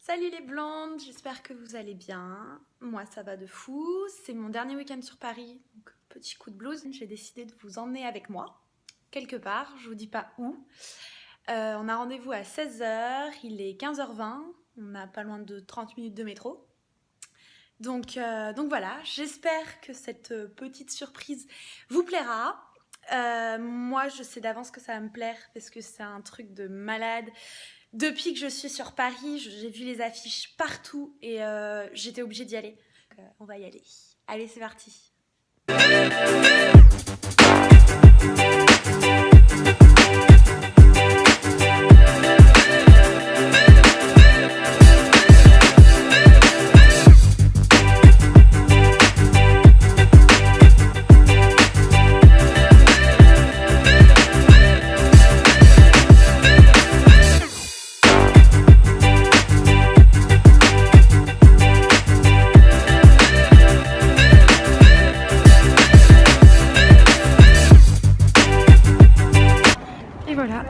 Salut les blondes, j'espère que vous allez bien. Moi ça va de fou, c'est mon dernier week-end sur Paris, donc petit coup de blues. J'ai décidé de vous emmener avec moi, quelque part, je vous dis pas où. On a rendez-vous à 16h, il est 15h20, on a pas loin de 30 minutes de métro. Donc voilà, j'espère que cette petite surprise vous plaira. Moi je sais d'avance que ça va me plaire parce que c'est un truc de malade. Depuis que je suis sur Paris, j'ai vu les affiches partout et j'étais obligée d'y aller. Donc, on va y aller. Allez, c'est parti. Et voilà,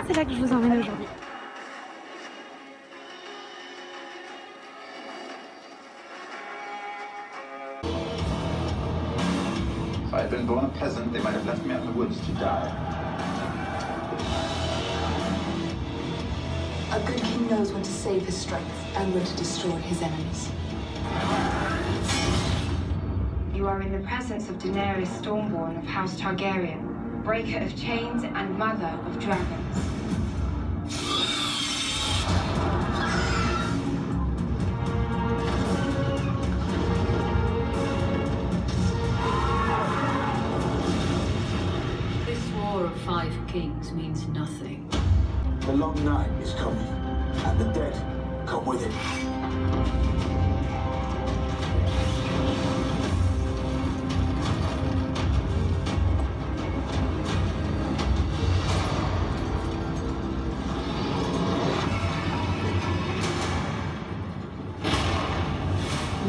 c'est là que je vous emmène aujourd'hui. If I had been born a peasant, they might have left me out in the woods to die. A good king knows when to save his strength and when to destroy his enemies. You are in the presence of Daenerys Stormborn of House Targaryen, breaker of chains and mother of dragons. This war of 5 kings means nothing. The long night is coming, and the dead come with it.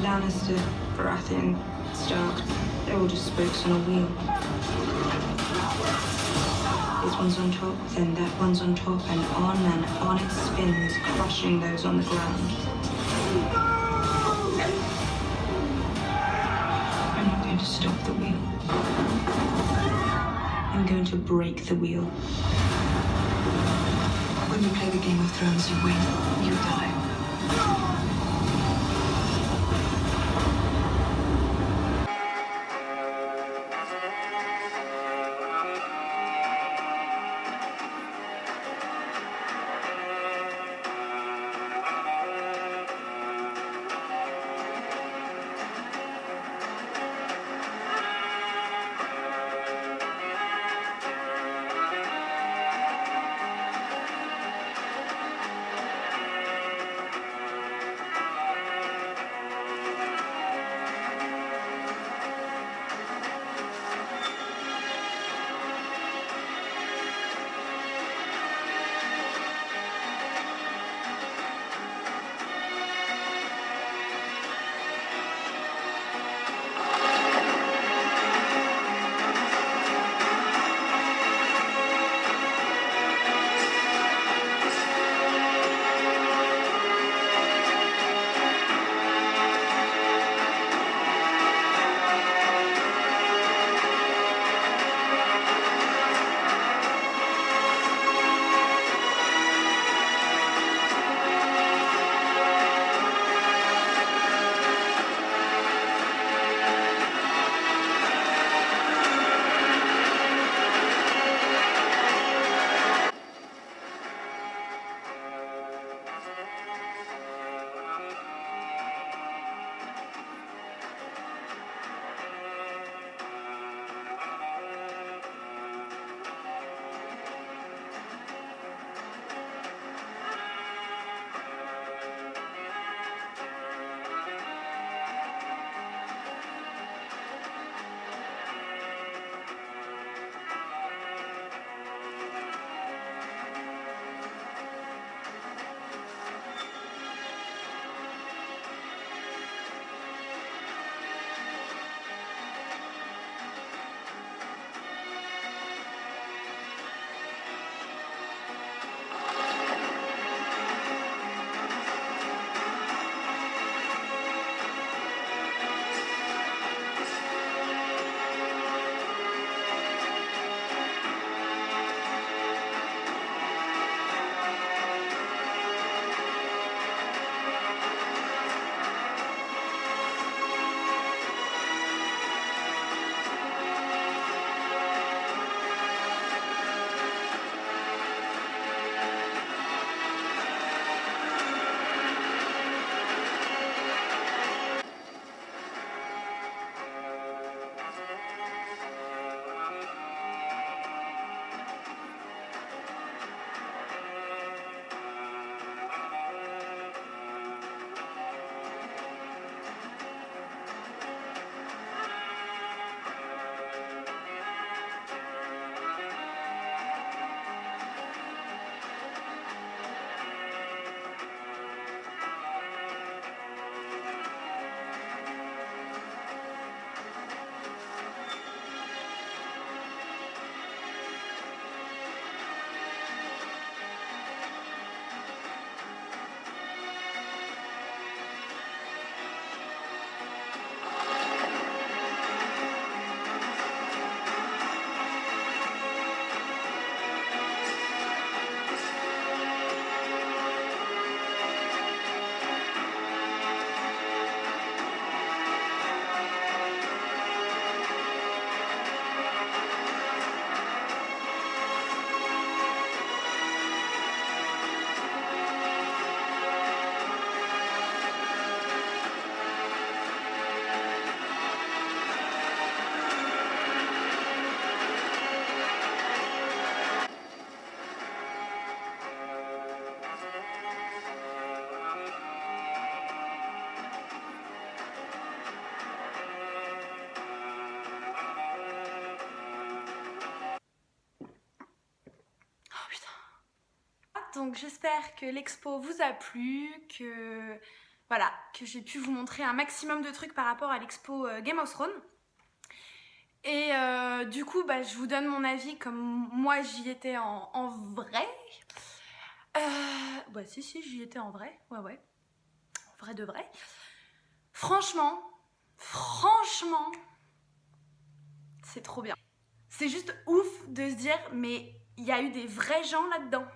Lannister, Baratheon, Stark, they're all just spokes on a wheel. This one's on top, then that one's on top, and on it spins, crushing those on the ground. I'm not going to stop the wheel. I'm going to break the wheel. When you play the Game of Thrones, you win, you die. donc j'espère que l'expo vous a plu, que voilà, que j'ai pu vous montrer un maximum de trucs par rapport à l'expo Game of Thrones. Et du coup, bah, je vous donne mon avis comme moi j'y étais en vrai. Bah si, j'y étais en vrai, ouais. En vrai de vrai. Franchement, c'est trop bien. C'est juste ouf de se dire, mais il y a eu des vrais gens là-dedans.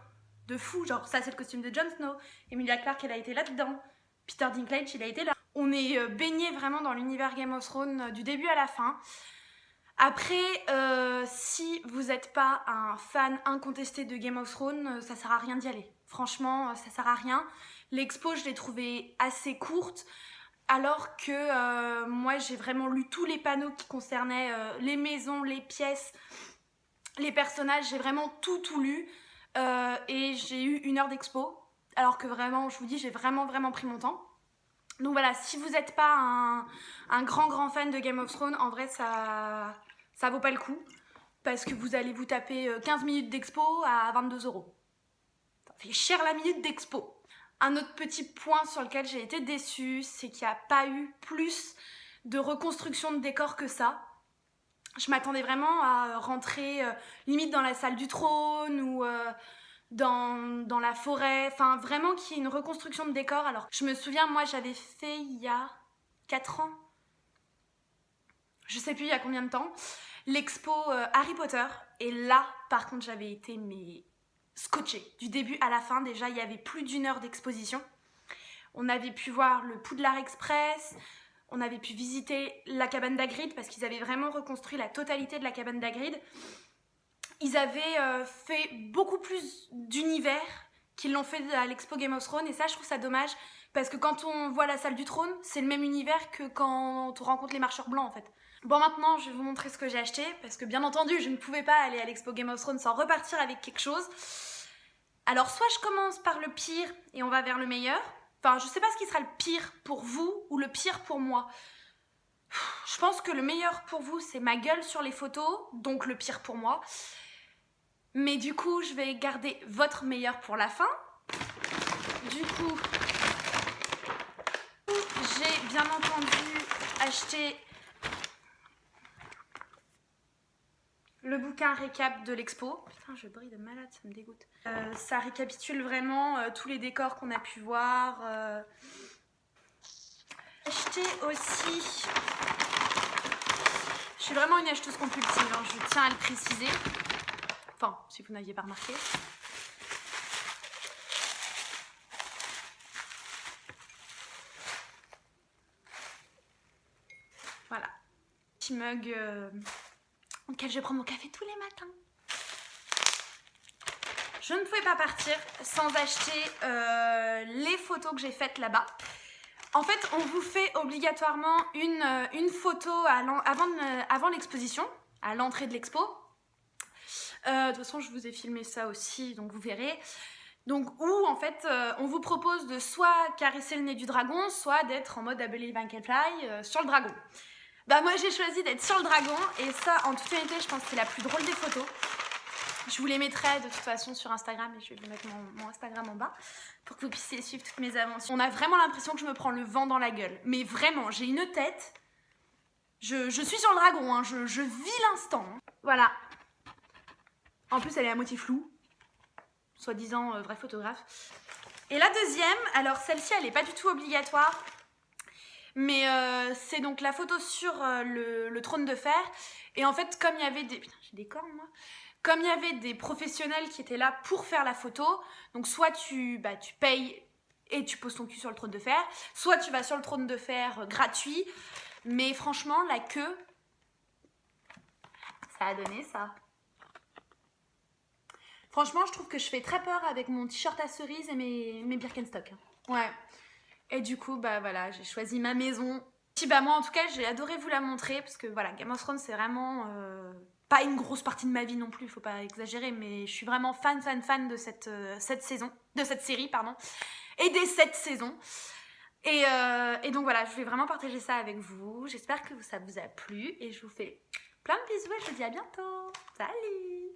De fou, genre ça c'est le costume de Jon Snow, Emilia Clarke elle a été là-dedans, Peter Dinklage il a été là. On est baigné vraiment dans l'univers Game of Thrones du début à la fin. Après, si vous n'êtes pas un fan incontesté de Game of Thrones, ça sert à rien d'y aller. Franchement, ça sert à rien. L'expo, je l'ai trouvée assez courte, alors que moi, j'ai vraiment lu tous les panneaux qui concernaient les maisons, les pièces, les personnages. J'ai vraiment tout lu. Et j'ai eu 1 heure d'expo, alors que vraiment, je vous dis, j'ai vraiment pris mon temps. Donc voilà, si vous n'êtes pas un grand fan de Game of Thrones, en vrai, ça vaut pas le coup. Parce que vous allez vous taper 15 minutes d'expo à 22 €. Ça fait cher la minute d'expo. Un autre petit point sur lequel j'ai été déçue, c'est qu'il n'y a pas eu plus de reconstruction de décors que ça. Je m'attendais vraiment à rentrer limite dans la salle du trône ou dans la forêt. Enfin, vraiment qu'il y ait une reconstruction de décor. Alors, je me souviens, moi, j'avais fait il y a 4 ans. Je sais plus il y a combien de temps. L'expo Harry Potter. Et là, par contre, j'avais été scotchée. Du début à la fin, déjà, il y avait plus d'1 heure d'exposition. On avait pu voir le Poudlard Express. On avait pu visiter la cabane d'Hagrid parce qu'ils avaient vraiment reconstruit la totalité de la cabane d'Hagrid. Ils avaient fait beaucoup plus d'univers qu'ils l'ont fait à l'expo Game of Thrones et ça je trouve ça dommage parce que quand on voit la salle du trône, c'est le même univers que quand on rencontre les marcheurs blancs en fait. Bon, maintenant je vais vous montrer ce que j'ai acheté parce que bien entendu je ne pouvais pas aller à l'expo Game of Thrones sans repartir avec quelque chose. Alors soit je commence par le pire et on va vers le meilleur. Enfin, je sais pas ce qui sera le pire pour vous ou le pire pour moi. Je pense que le meilleur pour vous, c'est ma gueule sur les photos, donc le pire pour moi. Mais du coup, je vais garder votre meilleur pour la fin. Du coup, j'ai bien entendu acheté le bouquin récap de l'expo. Putain, je brille de malade, ça me dégoûte. Ça récapitule vraiment tous les décors qu'on a pu voir. Acheté aussi... Je suis vraiment une acheteuse compulsive, hein, je tiens à le préciser. Enfin, si vous n'aviez pas remarqué. Voilà. Petit mug auquel je prends mon café tous les matins. Je ne pouvais pas partir sans acheter les photos que j'ai faites là-bas. En fait, on vous fait obligatoirement une photo avant l'exposition, à l'entrée de l'expo. De toute façon, je vous ai filmé ça aussi, donc vous verrez. Donc, où en fait, on vous propose de soit caresser le nez du dragon, soit d'être en mode I Believe I Can Fly sur le dragon. Bah moi, j'ai choisi d'être sur le dragon, et ça, en toute honnêteté, je pense que c'est la plus drôle des photos. Je vous les mettrai de toute façon sur Instagram et je vais vous mettre mon Instagram en bas pour que vous puissiez suivre toutes mes aventures. On a vraiment l'impression que je me prends le vent dans la gueule. Mais vraiment, j'ai une tête. Je suis sur le dragon, hein. Je vis l'instant. Voilà. En plus, elle est à moitié floue. Soi-disant vrai photographe. Et la deuxième, alors celle-ci, elle n'est pas du tout obligatoire. Mais c'est donc la photo sur le trône de fer. Et en fait, comme il y avait des... Putain, j'ai des cornes, moi. Comme il y avait des professionnels qui étaient là pour faire la photo, donc soit tu payes et tu poses ton cul sur le trône de fer, soit tu vas sur le trône de fer gratuit, mais franchement, la queue, ça a donné ça. Franchement, je trouve que je fais très peur avec mon t-shirt à cerise et mes Birkenstock. Ouais. Et du coup, bah voilà, j'ai choisi ma maison. Bah moi, en tout cas, j'ai adoré vous la montrer, parce que voilà, Game of Thrones, c'est vraiment... pas une grosse partie de ma vie non plus, faut pas exagérer, mais je suis vraiment fan de cette série, pardon, et des 7 saisons. Et donc voilà, je voulais vraiment partager ça avec vous. J'espère que ça vous a plu et je vous fais plein de bisous et je vous dis à bientôt. Salut!